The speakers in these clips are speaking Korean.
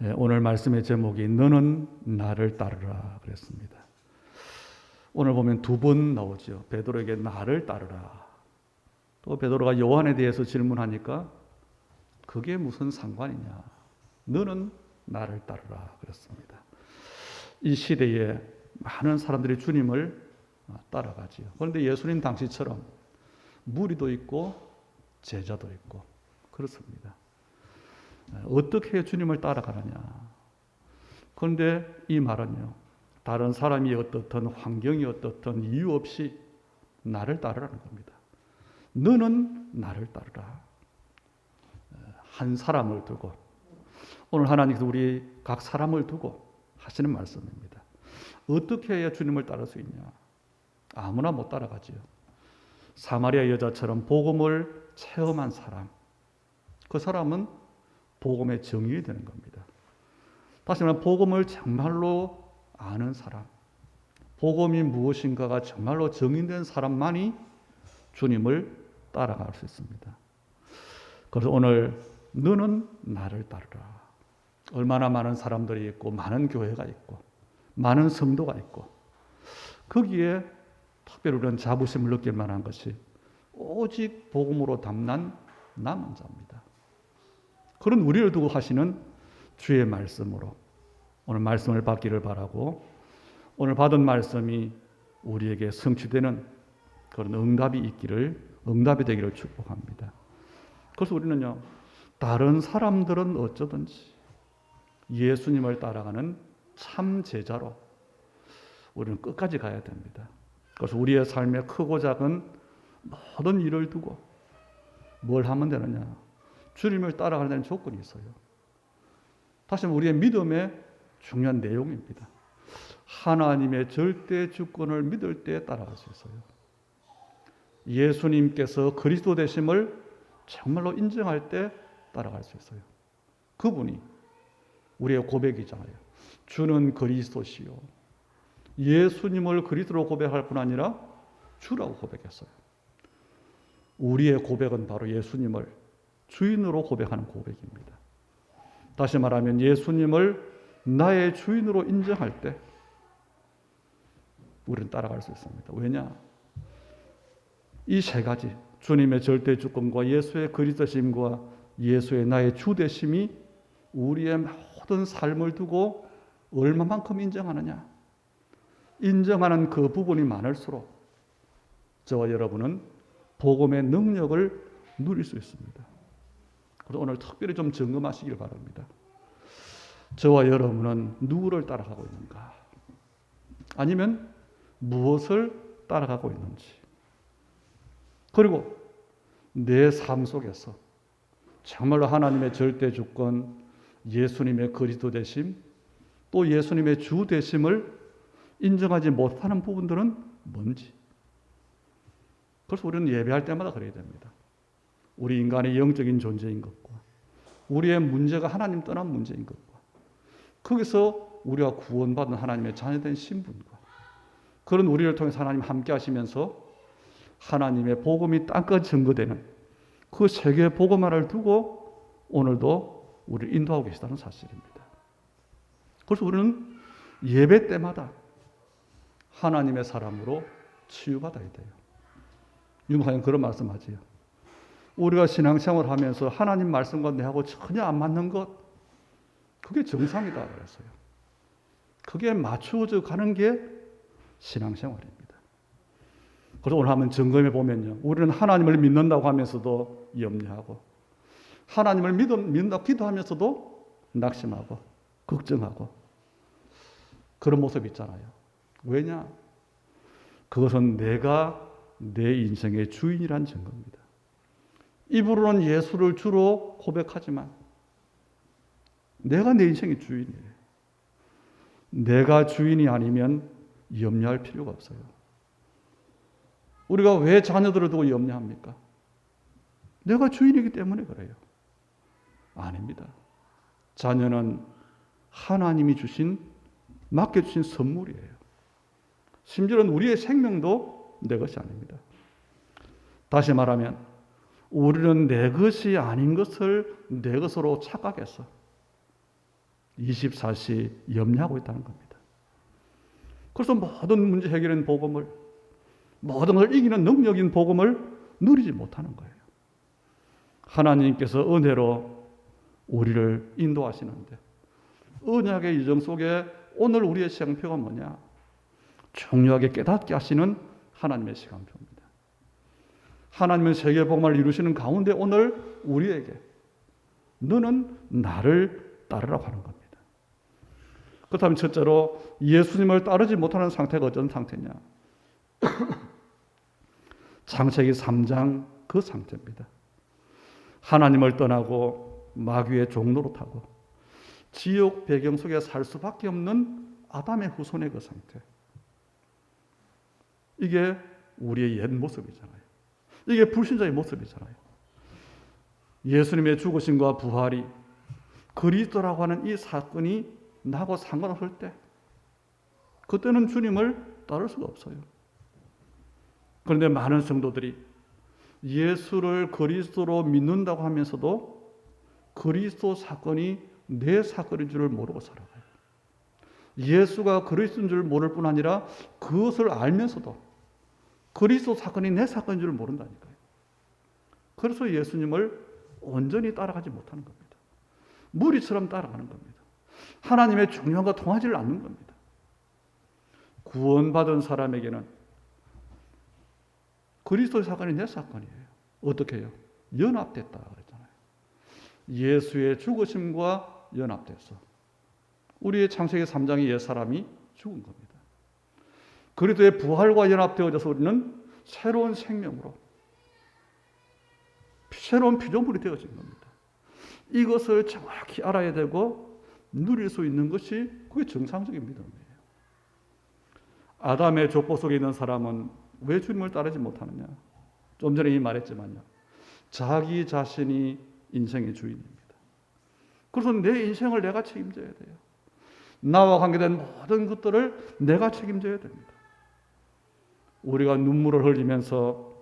오늘 말씀의 제목이 너는 나를 따르라 그랬습니다. 오늘 보면 두 번 나오죠. 베드로에게 나를 따르라. 또 베드로가 요한에 대해서 질문하니까 그게 무슨 상관이냐. 너는 나를 따르라 그랬습니다. 이 시대에 많은 사람들이 주님을 따라가지요. 그런데 예수님 당시처럼 무리도 있고 제자도 있고 그렇습니다. 어떻게 주님을 따라가느냐. 그런데 이 말은요, 다른 사람이 어떻든 환경이 어떻든 이유 없이 나를 따르라는 겁니다. 너는 나를 따르라. 한 사람을 두고, 오늘 하나님께서 우리 각 사람을 두고 하시는 말씀입니다. 어떻게 해야 주님을 따를 수 있냐? 아무나 못 따라가지요. 사마리아 여자처럼 복음을 체험한 사람, 그 사람은 복음의 정인이 되는 겁니다. 다시 말하면 복음을 정말로 아는 사람, 복음이 무엇인가가 정말로 정인된 사람만이 주님을 따라갈 수 있습니다. 그래서 오늘 너는 나를 따르라. 얼마나 많은 사람들이 있고 많은 교회가 있고 많은 성도가 있고 거기에 특별히 우리는 자부심을 느낄 만한 것이 오직 복음으로 담난 남은 자입니다. 그런 우리를 두고 하시는 주의 말씀으로 오늘 말씀을 받기를 바라고, 오늘 받은 말씀이 우리에게 성취되는 그런 응답이 되기를 축복합니다. 그래서 우리는요, 다른 사람들은 어쩌든지 예수님을 따라가는 참 제자로 우리는 끝까지 가야 됩니다. 그래서 우리의 삶의 크고 작은 모든 일을 두고 뭘 하면 되느냐? 주님을 따라가는 데는 조건이 있어요. 다시 말하면 우리의 믿음의 중요한 내용입니다. 하나님의 절대 주권을 믿을 때 따라갈 수 있어요. 예수님께서 그리스도 되심을 정말로 인정할 때 따라갈 수 있어요. 그분이 우리의 고백이잖아요. 주는 그리스도시요. 예수님을 그리스도로 고백할 뿐 아니라 주라고 고백했어요. 우리의 고백은 바로 예수님을 주인으로 고백하는 고백입니다. 다시 말하면 예수님을 나의 주인으로 인정할 때 우리는 따라갈 수 있습니다. 왜냐? 이 세 가지, 주님의 절대 주권과 예수의 그리스도심과 예수의 나의 주 되심이 우리의 모든 삶을 두고 얼마만큼 인정하느냐? 인정하는 그 부분이 많을수록 저와 여러분은 복음의 능력을 누릴 수 있습니다. 그래서 오늘 특별히 좀 점검하시길 바랍니다. 저와 여러분은 누구를 따라가고 있는가? 아니면 무엇을 따라가고 있는지. 그리고 내 삶 속에서 정말로 하나님의 절대 주권, 예수님의 그리스도 되심, 또 예수님의 주 되심을 인정하지 못하는 부분들은 뭔지. 그래서 우리는 예배할 때마다 그래야 됩니다. 우리 인간의 영적인 존재인 것과 우리의 문제가 하나님 떠난 문제인 것과 거기서 우리가 구원받은 하나님의 자녀된 신분과 그런 우리를 통해서 하나님 함께 하시면서 하나님의 복음이 땅까지 증거되는 그 세계 복음화를 두고 오늘도 우리를 인도하고 계시다는 사실입니다. 그래서 우리는 예배 때마다 하나님의 사람으로 치유받아야 돼요. 유목사님 그런 말씀하지요. 우리가 신앙생활을 하면서 하나님 말씀과 내하고 전혀 안 맞는 것, 그게 정상이다 그랬어요. 그게 맞추어져 가는 게 신앙생활입니다. 그래서 오늘 한번 점검해 보면요, 우리는 하나님을 믿는다고 하면서도 염려하고 하나님을 믿는다고 기도하면서도 낙심하고 걱정하고 그런 모습이 있잖아요. 왜냐? 그것은 내가 내 인생의 주인이란 증거입니다. 입으로는 예수를 주로 고백하지만 내가 내 인생의 주인이에요. 내가 주인이 아니면 염려할 필요가 없어요. 우리가 왜 자녀들을 두고 염려합니까? 내가 주인이기 때문에 그래요. 아닙니다. 자녀는 하나님이 맡겨주신 선물이에요. 심지어는 우리의 생명도 내 것이 아닙니다. 다시 말하면 우리는 내 것이 아닌 것을 내 것으로 착각해서 24시 염려하고 있다는 겁니다. 그래서 모든 문제 해결인 복음을, 모든 걸 이기는 능력인 복음을 누리지 못하는 거예요. 하나님께서 은혜로 우리를 인도하시는데 언약의 유정 속에 오늘 우리의 시간표가 뭐냐? 중요하게 깨닫게 하시는 하나님의 시간표입니다. 하나님은 세계복음을 이루시는 가운데 오늘 우리에게 너는 나를 따르라고 하는 겁니다. 그렇다면 첫째로 예수님을 따르지 못하는 상태가 어떤 상태냐? 창세기 3장 그 상태입니다. 하나님을 떠나고 마귀의 종노릇하고 지옥 배경 속에 살 수밖에 없는 아담의 후손의 그 상태. 이게 우리의 옛 모습이잖아요. 이게 불신자의 모습이잖아요. 예수님의 죽으심과 부활이 그리스도라고 하는 이 사건이 나하고 상관없을 때 그때는 주님을 따를 수가 없어요. 그런데 많은 성도들이 예수를 그리스도로 믿는다고 하면서도 그리스도 사건이 내 사건인 줄을 모르고 살아가요. 예수가 그리스도인 줄 모를 뿐 아니라 그것을 알면서도 그리스도 사건이 내 사건인 줄 모른다니까요. 그래서 예수님을 온전히 따라가지 못하는 겁니다. 무리처럼 따라가는 겁니다. 하나님의 중요한 거 통하지를 않는 겁니다. 구원받은 사람에게는 그리스도의 사건이 내 사건이에요. 어떻게 해요? 연합됐다 그랬잖아요. 예수의 죽으심과 연합돼서 우리의 창세기 3장의 옛사람이 죽은 겁니다. 그리스도의 부활과 연합되어져서 우리는 새로운 생명으로 새로운 피조물이 되어진 겁니다. 이것을 정확히 알아야 되고 누릴 수 있는 것이 그게 정상적인 믿음이에요. 아담의 족보 속에 있는 사람은 왜 주님을 따르지 못하느냐? 좀 전에 말했지만요. 자기 자신이 인생의 주인입니다. 그래서 내 인생을 내가 책임져야 돼요. 나와 관계된 모든 것들을 내가 책임져야 됩니다. 우리가 눈물을 흘리면서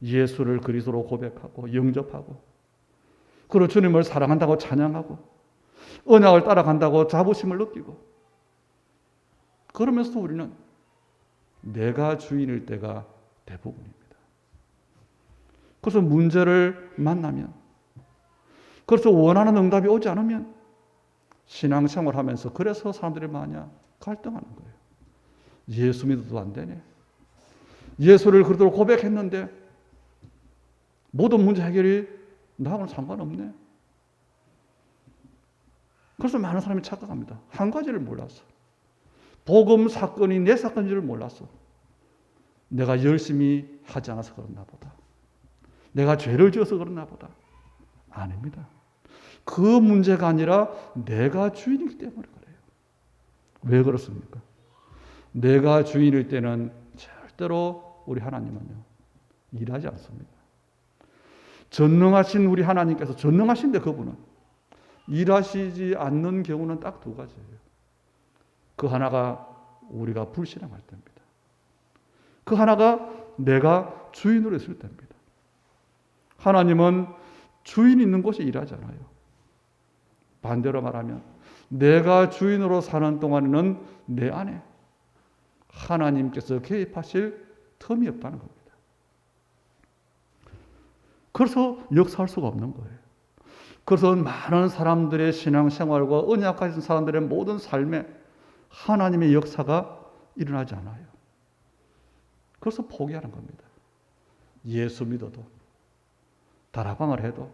예수를 그리스도로 고백하고 영접하고 그리고 주님을 사랑한다고 찬양하고 언약을 따라간다고 자부심을 느끼고 그러면서도 우리는 내가 주인일 때가 대부분입니다. 그래서 문제를 만나면 그래서 원하는 응답이 오지 않으면 신앙생활 하면서 그래서 사람들이 많이 갈등하는 거예요. 예수 믿어도 안 되네. 예수를 그리스도로 고백했는데 모든 문제 해결이 나하고는 상관없네. 그래서 많은 사람이 착각합니다. 한 가지를 몰랐어. 복음 사건이 내 사건인 줄 몰랐어. 내가 열심히 하지 않아서 그렇나 보다. 내가 죄를 지어서 그렇나 보다. 아닙니다. 그 문제가 아니라 내가 주인이기 때문에 그래요. 왜 그렇습니까? 내가 주인일 때는 절대로 우리 하나님은요 일하지 않습니다. 전능하신 우리 하나님께서 전능하신데 그분은 일하시지 않는 경우는 딱 두 가지예요. 그 하나가 우리가 불신앙할 때입니다. 그 하나가 내가 주인으로 있을 때입니다. 하나님은 주인 있는 곳에 일하잖아요. 반대로 말하면 내가 주인으로 사는 동안에는 내 안에 하나님께서 개입하실 틈이 없다는 겁니다. 그래서 역사할 수가 없는 거예요. 그래서 많은 사람들의 신앙생활과 언약 가진 사람들의 모든 삶에 하나님의 역사가 일어나지 않아요. 그래서 포기하는 겁니다. 예수 믿어도 다락방을 해도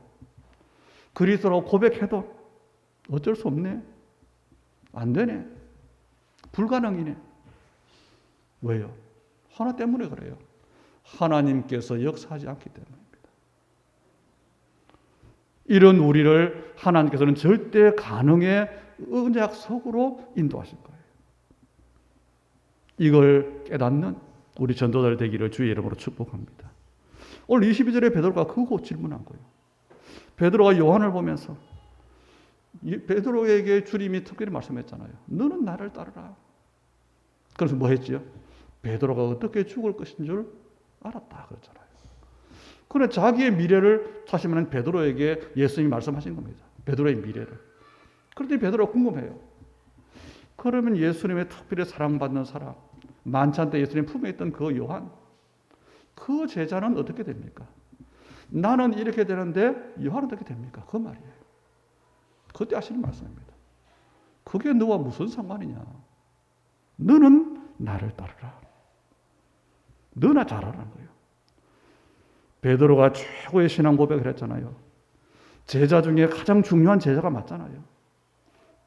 그리스도라고 고백해도 어쩔 수 없네. 안 되네. 불가능이네. 왜요? 하나 때문에 그래요. 하나님께서 역사하지 않기 때문입니다. 이런 우리를 하나님께서는 절대 가능의 언약 속으로 인도하신 거예요. 이걸 깨닫는 우리 전도자들 되기를 주의 이름으로 축복합니다. 오늘 22절에 베드로가 그거 질문한 거예요. 베드로가 요한을 보면서 베드로에게 주님이 특별히 말씀했잖아요. 너는 나를 따르라. 그래서 뭐 했지요? 베드로가 어떻게 죽을 것인 줄 알았다 그랬잖아요. 그런데 자기의 미래를 사실 말하면 베드로에게 예수님이 말씀하신 겁니다. 베드로의 미래를. 그런데 베드로가 궁금해요. 그러면 예수님의 특별히 사랑받는 사람, 만찬 때 예수님 품에 있던 그 요한, 그 제자는 어떻게 됩니까? 나는 이렇게 되는데 요한은 어떻게 됩니까? 그 말이에요. 그때 하시는 말씀입니다. 그게 너와 무슨 상관이냐? 너는 나를 따르라. 너나 잘하라는 거예요. 베드로가 최고의 신앙 고백을 했잖아요. 제자 중에 가장 중요한 제자가 맞잖아요.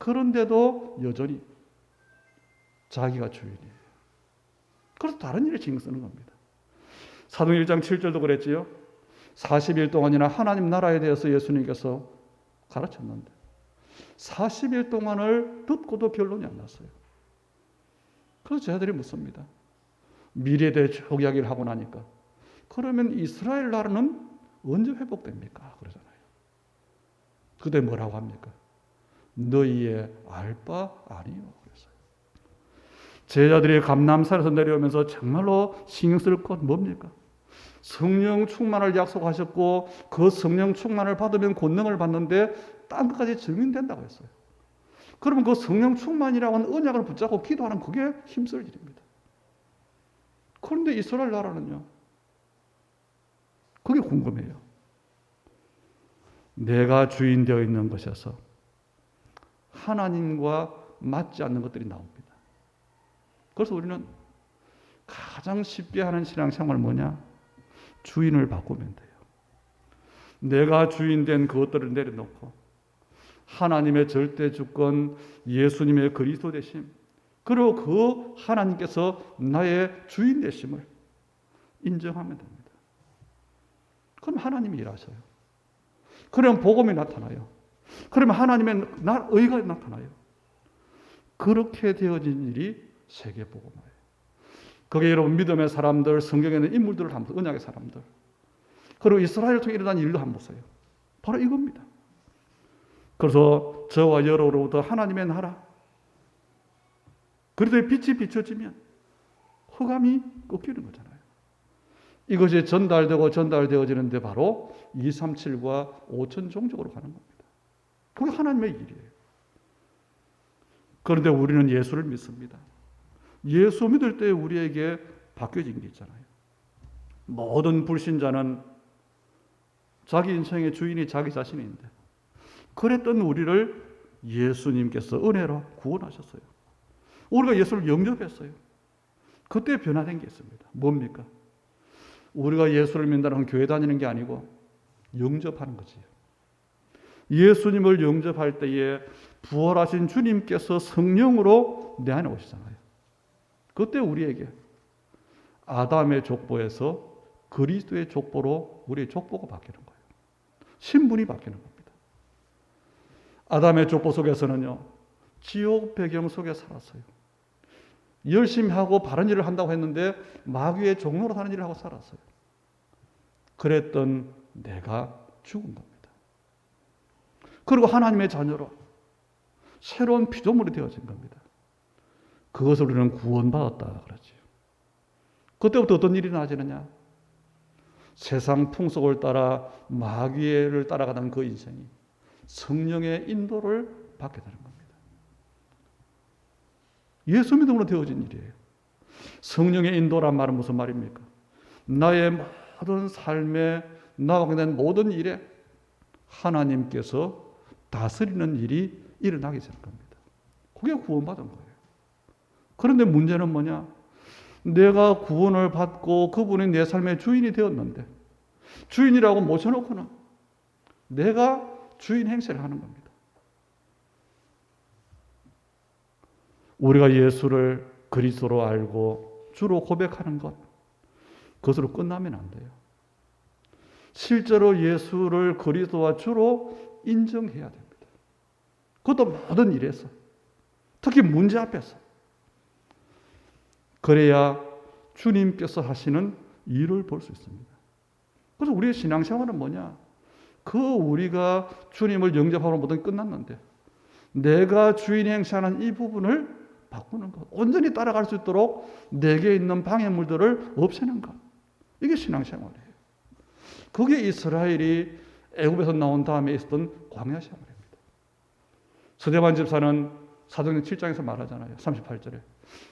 그런데도 여전히 자기가 주인이에요. 그래서 다른 일에 신경 쓰는 겁니다. 사도행 1장 7절도 그랬지요. 40일 동안이나 하나님 나라에 대해서 예수님께서 가르쳤는데 40일 동안을 듣고도 결론이 안 났어요. 그래서 제자들이 묻습니다. 미래에 대해 쭉 이야기를 하고 나니까 그러면 이스라엘 나라는 언제 회복됩니까? 그러잖아요. 그때 뭐라고 합니까? 너희의 알 바 아니요. 그랬어요. 제자들이 감람산에서 내려오면서 정말로 신경 쓸 것 뭡니까? 성령 충만을 약속하셨고 그 성령 충만을 받으면 권능을 받는데 딴 것까지 증인된다고 했어요. 그러면 그 성령 충만이라고 하는 언약을 붙잡고 기도하는 그게 힘쓸 일입니다. 그런데 이스라엘 나라는요. 그게 궁금해요. 내가 주인 되어 있는 것에서 하나님과 맞지 않는 것들이 나옵니다. 그래서 우리는 가장 쉽게 하는 신앙생활 뭐냐? 주인을 바꾸면 돼요. 내가 주인 된 그것들을 내려놓고 하나님의 절대 주권, 예수님의 그리스도 되심, 그리고 그 하나님께서 나의 주인 되심을 인정하면 됩니다. 그럼 하나님이 일하셔요. 그러면 복음이 나타나요. 그러면 하나님의 의가 나타나요. 그렇게 되어진 일이 세계복음화예요. 그게 여러분 믿음의 사람들, 성경에 있는 인물들을 한번 보세요. 언약의 사람들. 그리고 이스라엘을 통해 일어난 일도 한번 보세요. 바로 이겁니다. 그래서 저와 여러로부터 하나님의 나라, 그리스도의 빛이 비춰지면 흑암이 꺾이는 거잖아요. 이것이 전달되어지는데 바로 237과 5천 종족으로 가는 겁니다. 그게 하나님의 일이에요. 그런데 우리는 예수를 믿습니다. 예수 믿을 때 우리에게 바뀌어진 게 있잖아요. 모든 불신자는 자기 인생의 주인이 자기 자신인데 그랬던 우리를 예수님께서 은혜로 구원하셨어요. 우리가 예수를 영접했어요. 그때 변화된 게 있습니다. 뭡니까? 우리가 예수를 믿는다는 교회 다니는 게 아니고 영접하는 거지. 예수님을 영접할 때에 부활하신 주님께서 성령으로 내 안에 오시잖아요. 그때 우리에게 아담의 족보에서 그리스도의 족보로 우리의 족보가 바뀌는 거예요. 신분이 바뀌는 겁니다. 아담의 족보 속에서는요, 지옥 배경 속에 살았어요. 열심히 하고 바른 일을 한다고 했는데 마귀의 종로로 하는 일을 하고 살았어요. 그랬던 내가 죽은 겁니다. 그리고 하나님의 자녀로 새로운 피조물이 되어진 겁니다. 그것을 우리는 구원받았다 그러지요. 그때부터 어떤 일이 나아지느냐? 세상 풍속을 따라 마귀를 따라가던 그 인생이 성령의 인도를 받게 되는 겁니다. 예수 믿음으로 되어진 일이에요. 성령의 인도란 말은 무슨 말입니까? 나의 모든 삶에 나가게 된 모든 일에 하나님께서 다스리는 일이 일어나게 되는 겁니다. 그게 구원받은 거예요. 그런데 문제는 뭐냐? 내가 구원을 받고 그분이 내 삶의 주인이 되었는데 주인이라고 모셔놓고는 내가 주인 행세를 하는 겁니다. 우리가 예수를 그리스도로 알고 주로 고백하는 것, 그것으로 끝나면 안 돼요. 실제로 예수를 그리스도와 주로 인정해야 됩니다. 그것도 모든 일에서, 특히 문제 앞에서. 그래야 주님께서 하시는 일을 볼 수 있습니다. 그래서 우리의 신앙생활은 뭐냐? 우리가 주님을 영접하고 모든 끝났는데 내가 주인 행사하는 이 부분을 바꾸는 것, 온전히 따라갈 수 있도록 내게 있는 방해물들을 없애는 것, 이게 신앙생활이에요. 그게 이스라엘이 애굽에서 나온 다음에 있었던 광야 생활입니다. 서대반 집사는 사도행전 7장에서 말하잖아요. 38절에.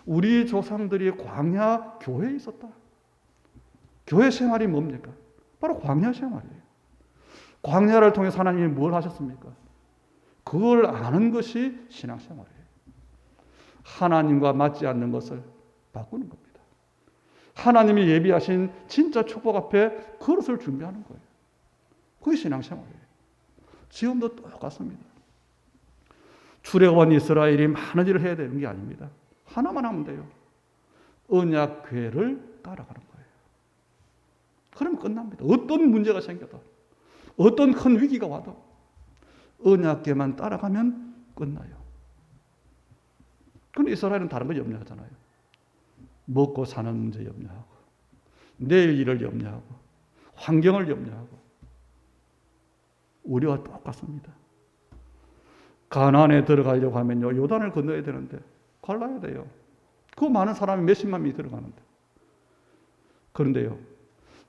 우리 조상들이 광야 교회에 있었다. 교회 생활이 뭡니까? 바로 광야 생활이에요. 광야를 통해서 하나님이 뭘 하셨습니까? 그걸 아는 것이 신앙생활이에요. 하나님과 맞지 않는 것을 바꾸는 겁니다. 하나님이 예비하신 진짜 축복 앞에 그릇을 준비하는 거예요. 그게 신앙생활이에요. 지금도 똑같습니다. 출애굽한 이스라엘이 많은 일을 해야 되는 게 아닙니다. 하나만 하면 돼요. 언약궤를 따라가는 거예요. 그러면 끝납니다. 어떤 문제가 생겨도, 어떤 큰 위기가 와도 언약궤만 따라가면 끝나요. 그런데 이스라엘은 다른 거 염려하잖아요. 먹고 사는 문제 염려하고, 내일 일을 염려하고, 환경을 염려하고. 우리와 똑같습니다. 가나안에 들어가려고 하면요, 요단을 건너야 되는데 갈라야 돼요. 그 많은 사람이 몇십만 명이 들어가는데. 그런데요,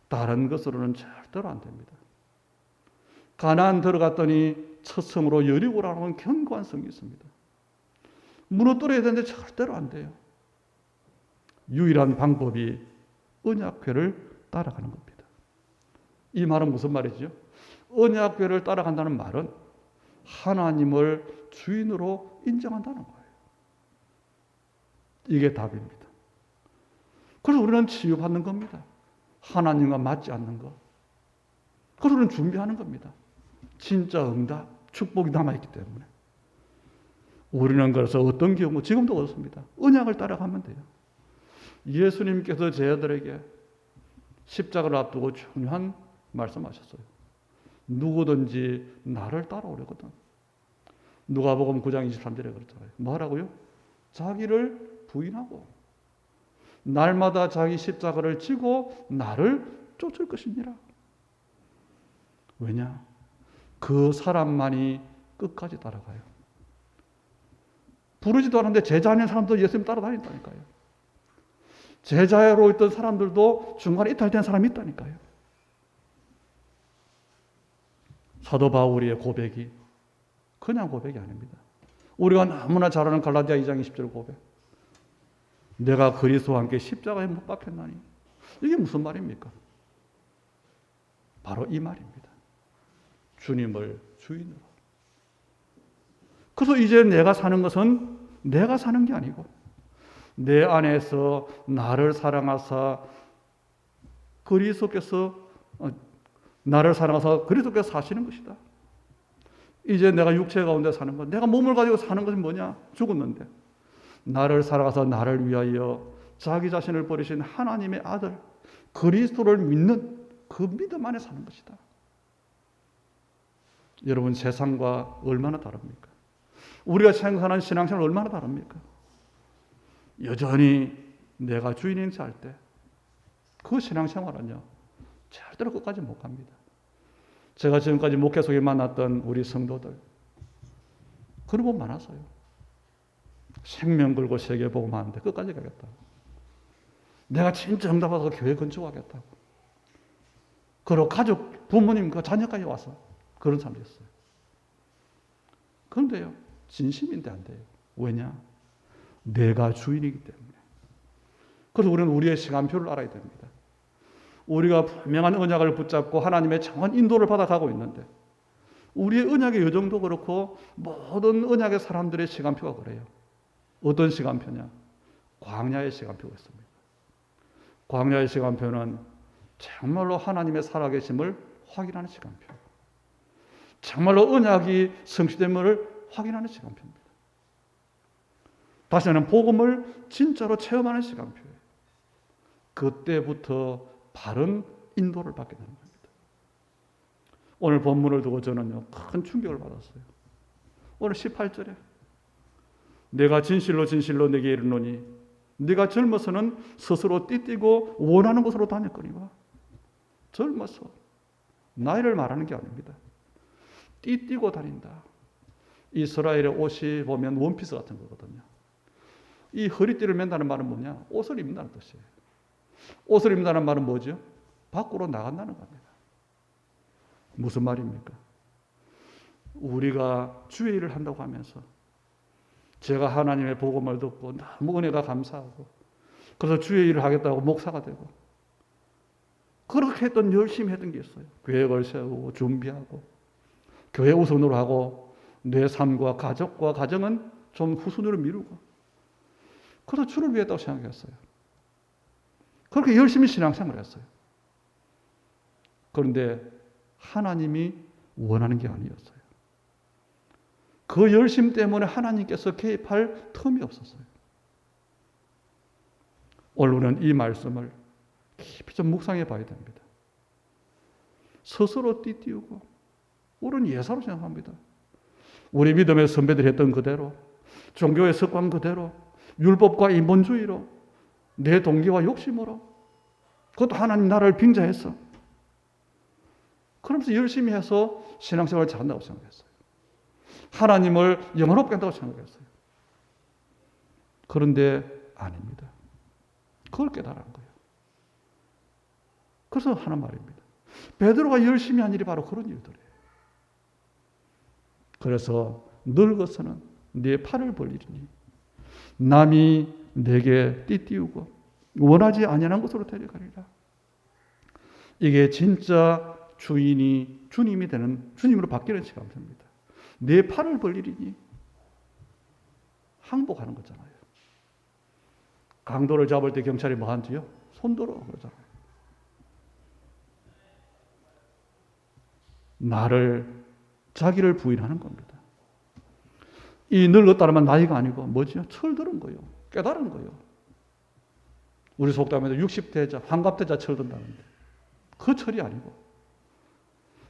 다른 것으로는 절대로 안 됩니다. 가나안 들어갔더니 첫 성으로 여리고라는 견고한 성이 있습니다. 무너뜨려야 되는데 절대로 안 돼요. 유일한 방법이 언약궤를 따라가는 겁니다. 이 말은 무슨 말이죠? 언약궤를 따라간다는 말은 하나님을 주인으로 인정한다는 거예요. 이게 답입니다. 그래서 우리는 치유받는 겁니다. 하나님과 맞지 않는 것. 그래서 우리는 준비하는 겁니다. 진짜 응답, 축복이 남아있기 때문에. 우리는 그래서 어떤 경우, 지금도 그렇습니다. 언약을 따라가면 돼요. 예수님께서 제 아들에게 십자가를 앞두고 중요한 말씀하셨어요. 누구든지 나를 따라오려거든. 누가복음 9장 23절에 그렇잖아요. 뭐라고요? 자기를 부인하고 날마다 자기 십자가를 지고 나를 쫓을 것이니라. 왜냐? 그 사람만이 끝까지 따라가요. 부르지도 않은데 제자 아닌 사람도 예수님 따라다닌다니까요. 제자로 있던 사람들도 중간에 이탈된 사람이 있다니까요. 사도 바울의 고백이 그냥 고백이 아닙니다. 우리가 너무나 잘 아는 갈라디아 2장 20절 고백. 내가 그리스도와 함께 십자가에 못 박혔나니. 이게 무슨 말입니까? 바로 이 말입니다. 주님을 주인으로. 그래서 이제 내가 사는 것은 내가 사는 게 아니고 내 안에서 나를 사랑하사 그리스도께서 사시는 것이다. 이제 내가 육체 가운데 사는 것, 내가 몸을 가지고 사는 것은 뭐냐? 죽었는데 나를 사랑하사 나를 위하여 자기 자신을 버리신 하나님의 아들 그리스도를 믿는 그 믿음 안에 사는 것이다. 여러분, 세상과 얼마나 다릅니까? 우리가 생각하는 신앙생활 얼마나 다릅니까? 여전히 내가 주인 행세할 때 그 신앙생활은요 절대로 끝까지 못 갑니다. 제가 지금까지 목회 속에 만났던 우리 성도들 그런 분 많았어요. 생명 걸고 세계 복음하는데 끝까지 가겠다고. 내가 진짜 응답받아서 교회 건축하겠다고. 그리고 가족, 부모님, 그 자녀까지 와서 그런 사람도 있어요. 그런데요, 진심인데 안 돼요. 왜냐? 내가 주인이기 때문에. 그래서 우리는 우리의 시간표를 알아야 됩니다. 우리가 분명한 언약을 붙잡고 하나님의 정한 인도를 받아가고 있는데 우리의 언약의 여정도 그렇고 모든 언약의 사람들의 시간표가 그래요. 어떤 시간표냐? 광야의 시간표가 있습니다. 광야의 시간표는 정말로 하나님의 살아계심을 확인하는 시간표. 정말로 언약이 성취됨을 확인하는 시간표입니다. 다시는 복음을 진짜로 체험하는 시간표예요. 그때부터 바른 인도를 받게 되는 겁니다. 오늘 본문을 두고 저는요 큰 충격을 받았어요. 오늘 18절에 내가 진실로 진실로 네게 이르노니 네가 젊어서는 스스로 띠띠고 원하는 곳으로 다녔거니와. 젊어서 나이를 말하는 게 아닙니다. 띠띠고 다닌다. 이스라엘의 옷이 보면 원피스 같은 거거든요. 이 허리띠를 맨다는 말은 뭐냐? 옷을 입는다는 뜻이에요. 옷을 입는다는 말은 뭐죠? 밖으로 나간다는 겁니다. 무슨 말입니까? 우리가 주의 일을 한다고 하면서 제가 하나님의 복음을 듣고 너무 은혜가 감사하고 그래서 주의 일을 하겠다고 목사가 되고 그렇게 했던 열심히 했던 게 있어요. 계획을 세우고 준비하고 교회 우선으로 하고 내 삶과 가족과 가정은 좀 후순위로 미루고 그래서 주를 위했다고 생각했어요. 그렇게 열심히 신앙생활을 했어요. 그런데 하나님이 원하는 게 아니었어요. 그 열심 때문에 하나님께서 개입할 틈이 없었어요. 오늘 우리는 이 말씀을 깊이 좀 묵상해 봐야 됩니다. 스스로 띠띠우고 우리는 예사로 생각합니다. 우리 믿음의 선배들이 했던 그대로 종교의 습관 그대로 율법과 인본주의로 내 동기와 욕심으로 그것도 하나님 나라를 빙자해서 그러면서 열심히 해서 신앙생활을 잘한다고 생각했어요. 하나님을 영원롭게 한다고 생각했어요. 그런데 아닙니다. 그걸 깨달은 거예요. 그래서 하는 말입니다. 베드로가 열심히 한 일이 바로 그런 일들이에요. 그래서 늙어서는 네 팔을 벌리리니 남이 내게 띠띠우고 원하지 아니하는 곳으로 데려가리라. 이게 진짜 주인이 주님이 되는 주님으로 바뀌는 시간입니다. 내 팔을 벌리리니 항복하는 거잖아요. 강도를 잡을 때 경찰이 뭐 한지요? 손들어 그러잖아요. 자기를 부인하는 겁니다. 이 늙었다면 나이가 아니고 뭐지요? 철드는 거예요. 깨달은 거예요. 우리 속담에도 60대자, 환갑대자 철든다는데 그 철이 아니고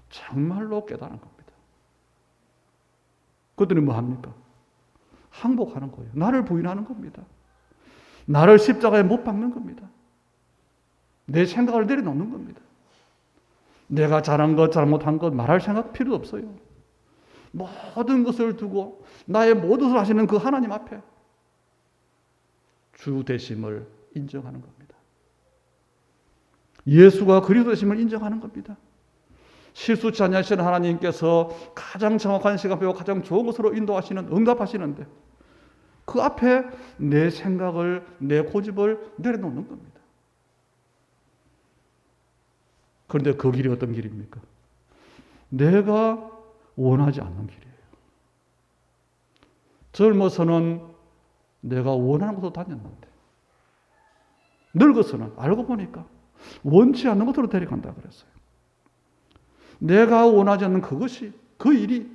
정말로 깨달은 겁니다. 그들은 뭐 합니까? 항복하는 거예요. 나를 부인하는 겁니다. 나를 십자가에 못 박는 겁니다. 내 생각을 내려놓는 겁니다. 내가 잘한 것, 잘못한 것 말할 생각 필요 없어요. 모든 것을 두고 나의 모든 것을 하시는 그 하나님 앞에 주 되심을 인정하는 겁니다. 예수가 그리스도 되심을 인정하는 겁니다. 실수치 않으시는 하나님께서 가장 정확한 시간표와 가장 좋은 것으로 인도하시는, 응답하시는데 그 앞에 내 생각을, 내 고집을 내려놓는 겁니다. 그런데 그 길이 어떤 길입니까? 내가 원하지 않는 길이에요. 젊어서는 내가 원하는 곳으로 다녔는데 늙어서는 알고 보니까 원치 않는 곳으로 데려간다 그랬어요. 내가 원하지 않는 그것이, 그 일이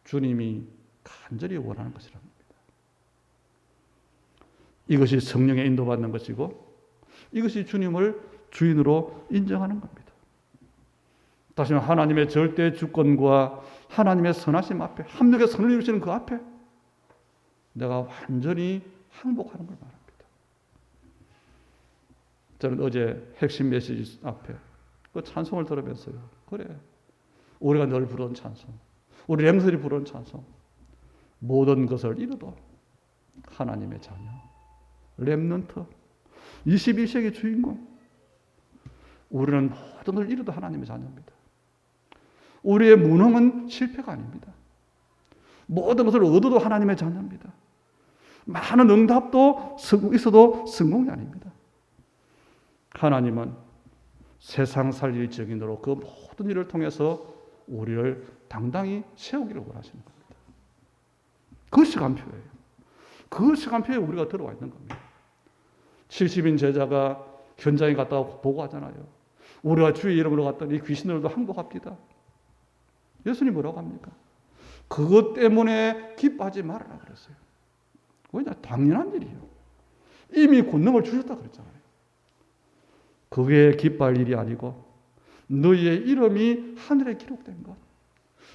주님이 간절히 원하는 것이랍니다. 이것이 성령의 인도받는 것이고 이것이 주님을 주인으로 인정하는 겁니다. 다시 말해 하나님의 절대 주권과 하나님의 선하심 앞에, 합력의 선을 이루시는 그 앞에 내가 완전히 항복하는 걸 말합니다. 저는 어제 핵심 메시지 앞에 그 찬송을 들으면서요. 그래, 우리가 늘 부르는 찬송, 우리 렘들이 부르는 찬송, 모든 것을 잃어도 하나님의 자녀, 렘넌트, 21세기 주인공. 우리는 모든 걸 잃어도 하나님의 자녀입니다. 우리의 무능은 실패가 아닙니다. 모든 것을 얻어도 하나님의 자녀입니다. 많은 응답도 있어도 성공이 아닙니다. 하나님은 세상 살릴 적인으로 그 모든 일을 통해서 우리를 당당히 세우기를 원하시는 겁니다. 그 시간표예요. 그 시간표에 우리가 들어와 있는 겁니다. 70인 제자가 현장에 갔다가 보고하잖아요. 우리가 주의 이름으로 갔더니 귀신들도 항복합니다. 예수님 뭐라고 합니까? 그것 때문에 기뻐하지 말아라 그랬어요. 왜냐? 당연한 일이에요. 이미 권능을 주셨다 그랬잖아요. 그게 기뻐할 일이 아니고 너희의 이름이 하늘에 기록된 것,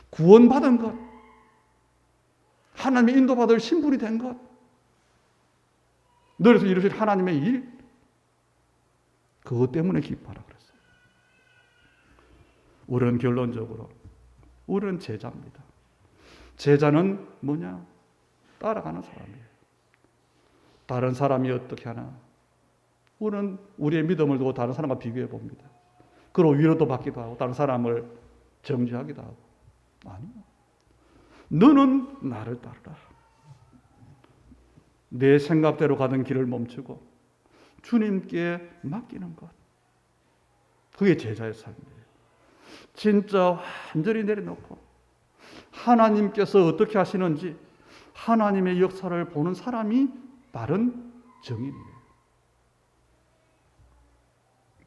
구원받은 것, 하나님의 인도받을 신분이 된 것, 너희에서 이루실 하나님의 일, 그것 때문에 기뻐하라 그랬어요. 우리는 결론적으로 우리는 제자입니다. 제자는 뭐냐? 따라가는 사람이에요. 다른 사람이 어떻게 하나? 우리는 우리의 믿음을 두고 다른 사람과 비교해 봅니다. 그리고 위로도 받기도 하고 다른 사람을 정죄하기도 하고 아니요. 너는 나를 따르라. 내 생각대로 가던 길을 멈추고 주님께 맡기는 것. 그게 제자의 삶이에요. 진짜 완전히 내려놓고 하나님께서 어떻게 하시는지 하나님의 역사를 보는 사람이 바른 정인이에요.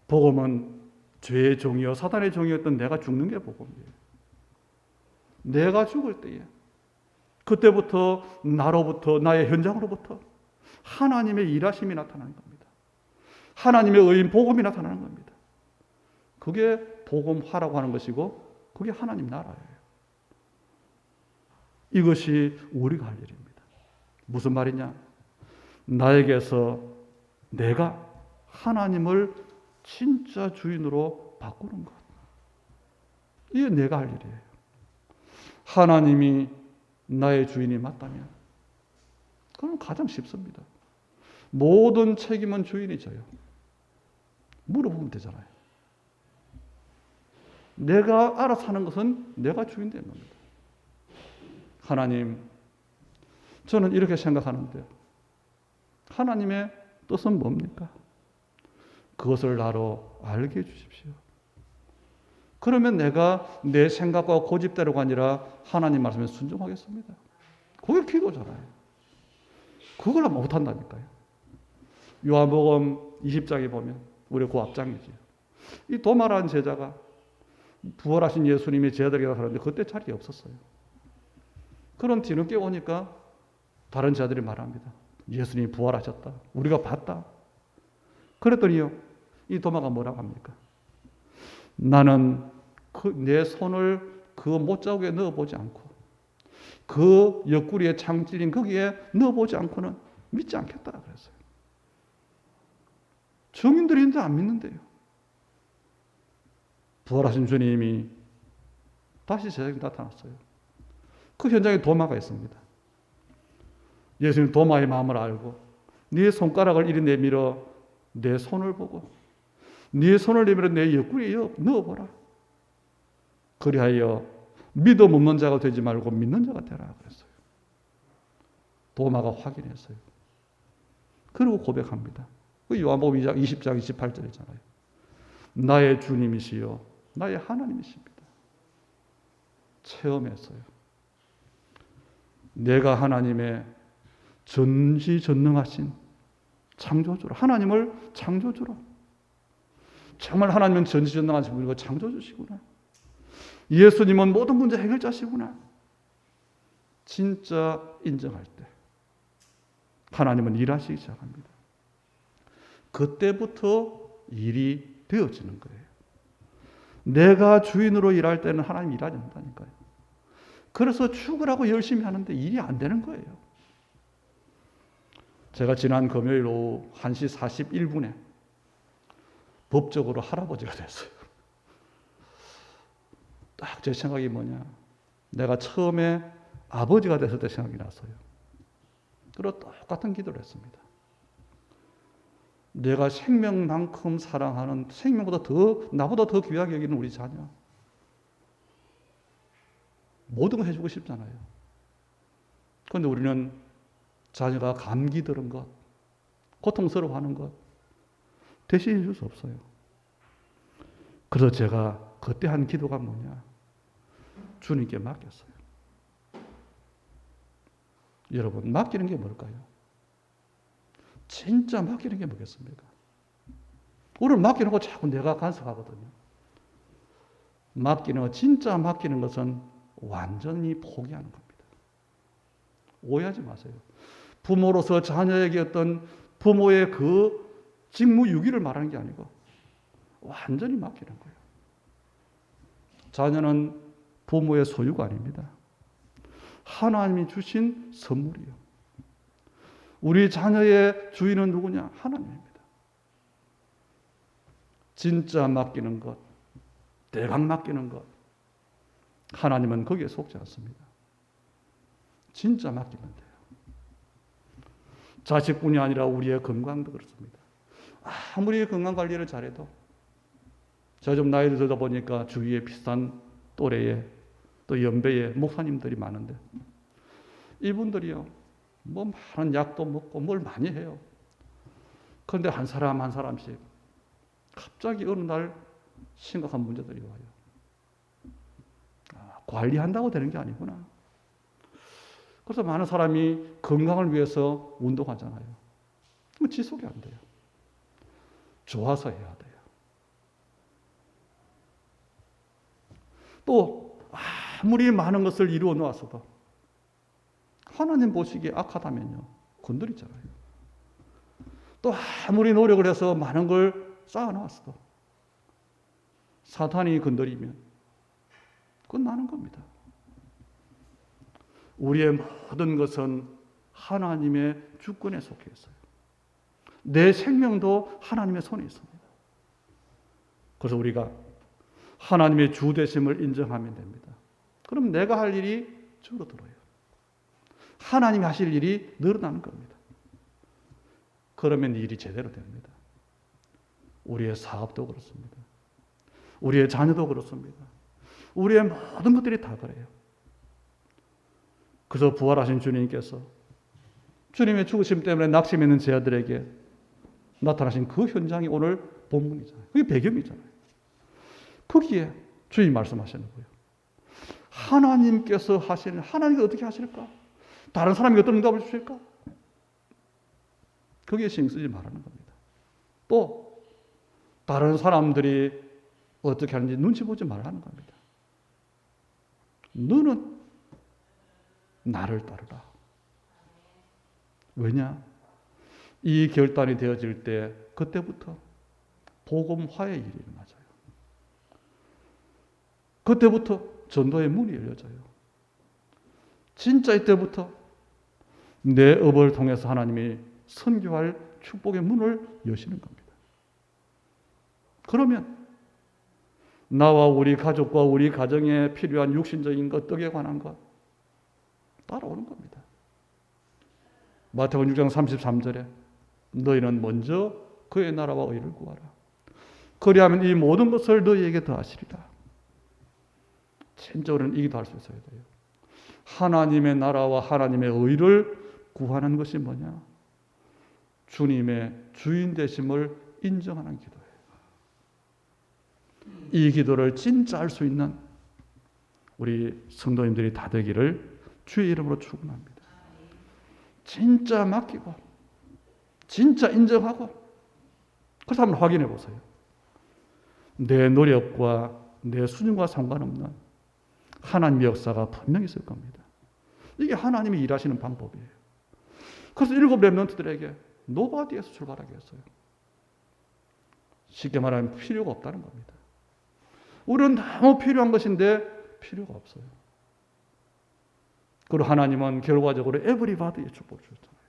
복음은 죄의 종이요 사단의 종이었던 내가 죽는 게 복음이에요. 내가 죽을 때에 그때부터 나로부터 나의 현장으로부터 하나님의 일하심이 나타나는 겁니다. 하나님의 의인 복음이 나타나는 겁니다. 그게 복음화라고 하는 것이고 그게 하나님 나라예요. 이것이 우리가 할 일입니다. 무슨 말이냐? 나에게서 내가 하나님을 진짜 주인으로 바꾸는 것. 이게 내가 할 일이에요. 하나님이 나의 주인이 맞다면 그럼 가장 쉽습니다. 모든 책임은 주인이 져요. 물어보면 되잖아요. 내가 알아서 하는 것은 내가 주인 되는 겁니다. 하나님, 저는 이렇게 생각하는데 하나님의 뜻은 뭡니까? 그것을 나로 알게 해주십시오. 그러면 내가 내 생각과 고집대로가 아니라 하나님 말씀에 순종하겠습니다. 그게 기도잖아요. 그걸 못한다니까요. 요한복음 20장에 보면 우리 그 앞장이죠. 이 도마라는 제자가 부활하신 예수님의 제자들에게 가는데 그때 자리에 없었어요. 그런 뒤늦게 오니까 다른 제자들이 말합니다. 예수님이 부활하셨다. 우리가 봤다. 그랬더니요. 이 도마가 뭐라고 합니까? 나는 내 손을 그 못자국에 넣어보지 않고 그 옆구리에 창 찔린 거기에 넣어보지 않고는 믿지 않겠다 그랬어요. 증인들이 있는데 안 믿는데요. 부활하신 주님이 다시 제자에게 나타났어요. 그 현장에 도마가 있습니다. 예수님 도마의 마음을 알고 네 손가락을 이리 내밀어 내 손을 보고 네 손을 내밀어 내 옆구리에 넣어보라. 그리하여 믿음 없는 자가 되지 말고 믿는 자가 되라 그랬어요. 도마가 확인했어요. 그리고 고백합니다. 그 요한복음 20장 28절이잖아요. 나의 주님이시여 나의 하나님이십니다. 체험했어요. 내가 하나님의 전지전능하신 창조주로 하나님을 창조주로 정말 하나님은 전지전능하신 분이고 창조주시구나. 예수님은 모든 문제 해결자시구나. 진짜 인정할 때 하나님은 일하시기 시작합니다. 그때부터 일이 되어지는 거예요. 내가 주인으로 일할 때는 하나님 일하지 못하니까요. 그래서 죽으라고 열심히 하는데 일이 안 되는 거예요. 제가 지난 금요일 오후 1시 41분에 법적으로 할아버지가 됐어요. 딱 제 생각이 뭐냐. 내가 처음에 아버지가 됐을 때 생각이 났어요. 그리고 똑같은 기도를 했습니다. 내가 생명만큼 사랑하는 생명보다 나보다 더 귀하게 여기는 우리 자녀. 모든 걸 해주고 싶잖아요. 그런데 우리는 자녀가 감기 들은 것, 고통스러워하는 것 대신해 줄 수 없어요. 그래서 제가 그때 한 기도가 뭐냐. 주님께 맡겼어요. 여러분, 맡기는 게 뭘까요? 진짜 맡기는 게 뭐겠습니까? 우리를 맡기는 거 자꾸 내가 간섭하거든요. 진짜 맡기는 것은 완전히 포기하는 겁니다. 오해하지 마세요. 부모로서 자녀에게 어떤 부모의 그 직무유기를 말하는 게 아니고 완전히 맡기는 거예요. 자녀는 부모의 소유가 아닙니다. 하나님이 주신 선물이요. 우리 자녀의 주인은 누구냐? 하나님입니다. 진짜 맡기는 것, 대강 맡기는 것, 하나님은 거기에 속지 않습니다. 진짜 맡기면 돼요. 자식뿐이 아니라 우리의 건강도 그렇습니다. 아무리 건강관리를 잘해도 제가 좀 나이를 들다 보니까 주위에 비슷한 또래의 또 연배에 목사님들이 많은데 이분들이요, 뭐 많은 약도 먹고 뭘 많이 해요. 그런데 한 사람 한 사람씩 갑자기 어느 날 심각한 문제들이 와요. 관리한다고 되는 게 아니구나. 그래서 많은 사람이 건강을 위해서 운동하잖아요. 그럼 지속이 안 돼요. 좋아서 해야 돼요. 또 아무리 많은 것을 이루어 놓았어도 하나님 보시기에 악하다면요, 건드리잖아요. 또 아무리 노력을 해서 많은 걸 쌓아놨어도 사탄이 건드리면 그건 나는 겁니다. 우리의 모든 것은 하나님의 주권에 속해 있어요. 내 생명도 하나님의 손에 있습니다. 그래서 우리가 하나님의 주 되심을 인정하면 됩니다. 그럼 내가 할 일이 줄어들어요. 하나님이 하실 일이 늘어나는 겁니다. 그러면 일이 제대로 됩니다. 우리의 사업도 그렇습니다. 우리의 자녀도 그렇습니다. 우리의 모든 것들이 다 그래요. 그래서 부활하신 주님께서 주님의 죽으심 때문에 낙심 있는 제자들에게 나타나신 그 현장이 오늘 본문이잖아요. 그게 배경이잖아요. 거기에 주님 말씀하시는 거예요. 하나님께서 하시는, 하나님이 어떻게 하실까? 다른 사람이 어떤 응답을 주실까? 거기에 신경 쓰지 말라는 겁니다. 또 다른 사람들이 어떻게 하는지 눈치 보지 말라는 겁니다. 너는 나를 따르라. 왜냐? 이 결단이 되어질 때 그때부터 복음화의 일이 일어나죠. 그때부터 전도의 문이 열려져요. 진짜 이때부터 내 업을 통해서 하나님이 선교할 축복의 문을 여시는 겁니다. 그러면 나와 우리 가족과 우리 가정에 필요한 육신적인 것, 떡에 관한 것 따라오는 겁니다. 마태복음 6장 33절에 너희는 먼저 그의 나라와 의를 구하라. 그리하면 이 모든 것을 너희에게 더하시리라. 진짜 우리는 이 기도할 수 있어야 돼요. 하나님의 나라와 하나님의 의를 구하는 것이 뭐냐? 주님의 주인 되심을 인정하는 기도예요. 이 기도를 진짜 할 수 있는 우리 성도님들이 다 되기를 주의 이름으로 축원합니다. 진짜 맡기고 진짜 인정하고 그래서 한번 확인해 보세요. 내 노력과 내 수준과 상관없는 하나님의 역사가 분명히 있을 겁니다. 이게 하나님이 일하시는 방법이에요. 그래서 7 렘넌트들에게 노바디에서 출발하게 했어요. 쉽게 말하면 필요가 없다는 겁니다. 우리는 너무 필요한 것인데 필요가 없어요. 그리고 하나님은 결과적으로 에브리바디의 축복을 주셨잖아요.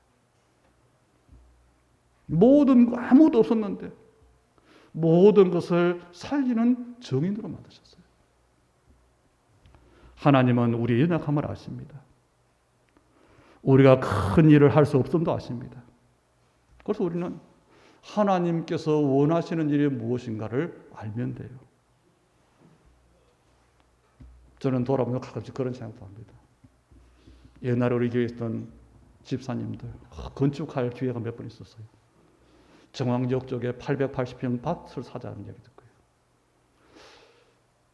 모든 거 아무도 없었는데 모든 것을 살리는 정인으로 만드셨어요. 하나님은 우리의 연약함을 아십니다. 우리가 큰 일을 할 수 없음도 아십니다. 그래서 우리는 하나님께서 원하시는 일이 무엇인가를 알면 돼요. 저는 돌아보면 가끔씩 그런 생각도 합니다. 옛날에 우리 교회에 있던 집사님들 건축할 기회가 몇 번 있었어요. 정왕역 쪽에 880평 밭을 사자는 얘기 듣고요.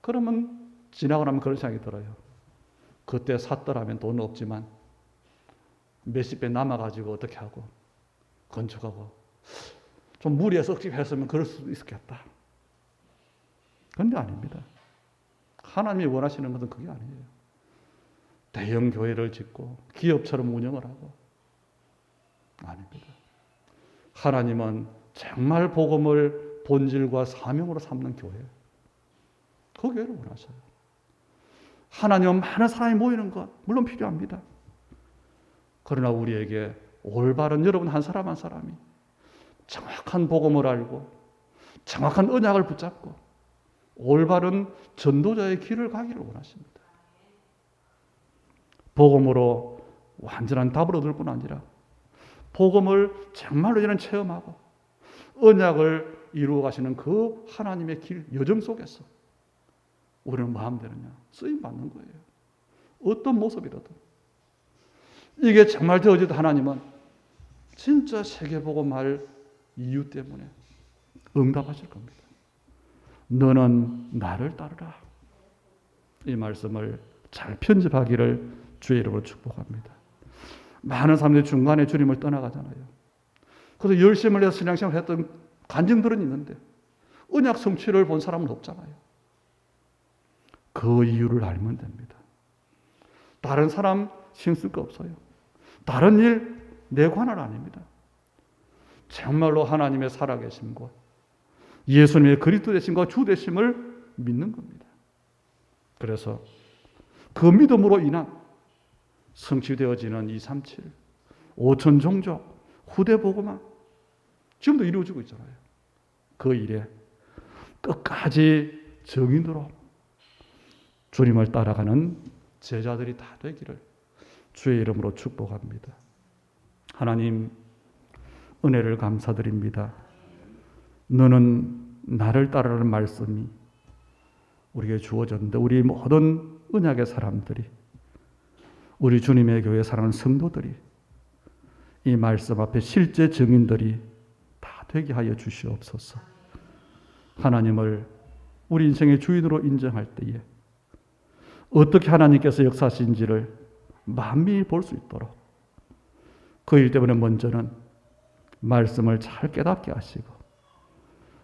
그러면 지나고 나면 그런 생각이 들어요. 그때 샀더라면 돈 없지만 몇십 배 남아가지고 어떻게 하고 건축하고 좀 무리해서 억지 했으면 그럴 수도 있었겠다. 그런데 아닙니다. 하나님이 원하시는 것은 그게 아니에요. 대형 교회를 짓고 기업처럼 운영을 하고 아닙니다. 하나님은 정말 복음을 본질과 사명으로 삼는 교회, 그 교회를 원하셔요. 하나님은 많은 사람이 모이는 것 물론 필요합니다. 그러나 우리에게 올바른 여러분 한 사람 한 사람이 정확한 복음을 알고 정확한 언약을 붙잡고 올바른 전도자의 길을 가기를 원하십니다. 복음으로 완전한 답을 얻을 뿐 아니라 복음을 정말로 저는 체험하고 언약을 이루어 가시는 그 하나님의 길 여정 속에서 우리는 마음 되느냐 쓰임 받는 거예요. 어떤 모습이라도 이게 정말 되어지도 하나님은 진짜 세계복음할 이유 때문에 응답하실 겁니다. 너는 나를 따르라. 이 말씀을 잘 편집하기를 주의 이름으로 축복합니다. 많은 사람들이 중간에 주님을 떠나가잖아요. 그래서 열심을 해서 신앙생활을 했던 간증들은 있는데 언약 성취를 본 사람은 없잖아요. 그 이유를 알면 됩니다. 다른 사람 신경 쓸 거 없어요. 다른 일 내 관할 아닙니다. 정말로 하나님의 살아계심과 예수님의 그리스도 되심과 주 되심을 믿는 겁니다. 그래서 그 믿음으로 인한 성취되어지는 237, 5천 종족, 후대 복음화 지금도 이루어지고 있잖아요. 그 일에 끝까지 정인으로 주님을 따라가는 제자들이 다 되기를 주의 이름으로 축복합니다. 하나님, 은혜를 감사드립니다. 너는 나를 따르라는 말씀이 우리에게 주어졌는데 우리 모든 언약의 사람들이, 우리 주님의 교회 사랑하는 성도들이 이 말씀 앞에 실제 증인들이 다 되게 하여 주시옵소서. 하나님을 우리 인생의 주인으로 인정할 때에 어떻게 하나님께서 역사하신지를 만밀히 볼 수 있도록 그 일 때문에 먼저는 말씀을 잘 깨닫게 하시고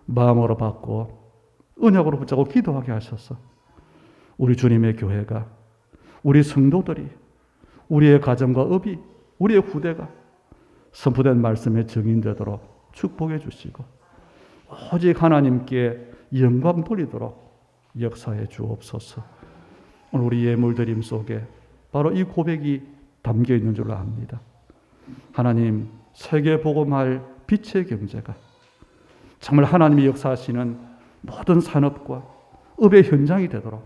마음으로 받고 언약으로 붙잡고 기도하게 하셔서 우리 주님의 교회가, 우리 성도들이, 우리의 가정과 업이, 우리의 후대가 선포된 말씀의 증인되도록 축복해 주시고 오직 하나님께 영광 돌리도록 역사해 주옵소서. 오늘 우리 예물드림 속에 바로 이 고백이 담겨 있는 줄로 압니다. 하나님, 세계 복음할 빛의 경제가 정말 하나님이 역사하시는 모든 산업과 업의 현장이 되도록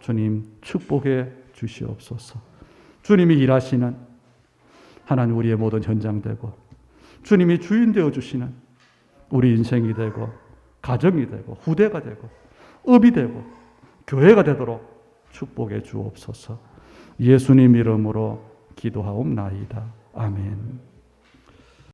주님 축복해 주시옵소서. 주님이 일하시는 하나님 우리의 모든 현장 되고 주님이 주인 되어 주시는 우리 인생이 되고 가정이 되고 후대가 되고 업이 되고 교회가 되도록 축복해 주옵소서. 예수님 이름으로 기도하옵나이다. 아멘.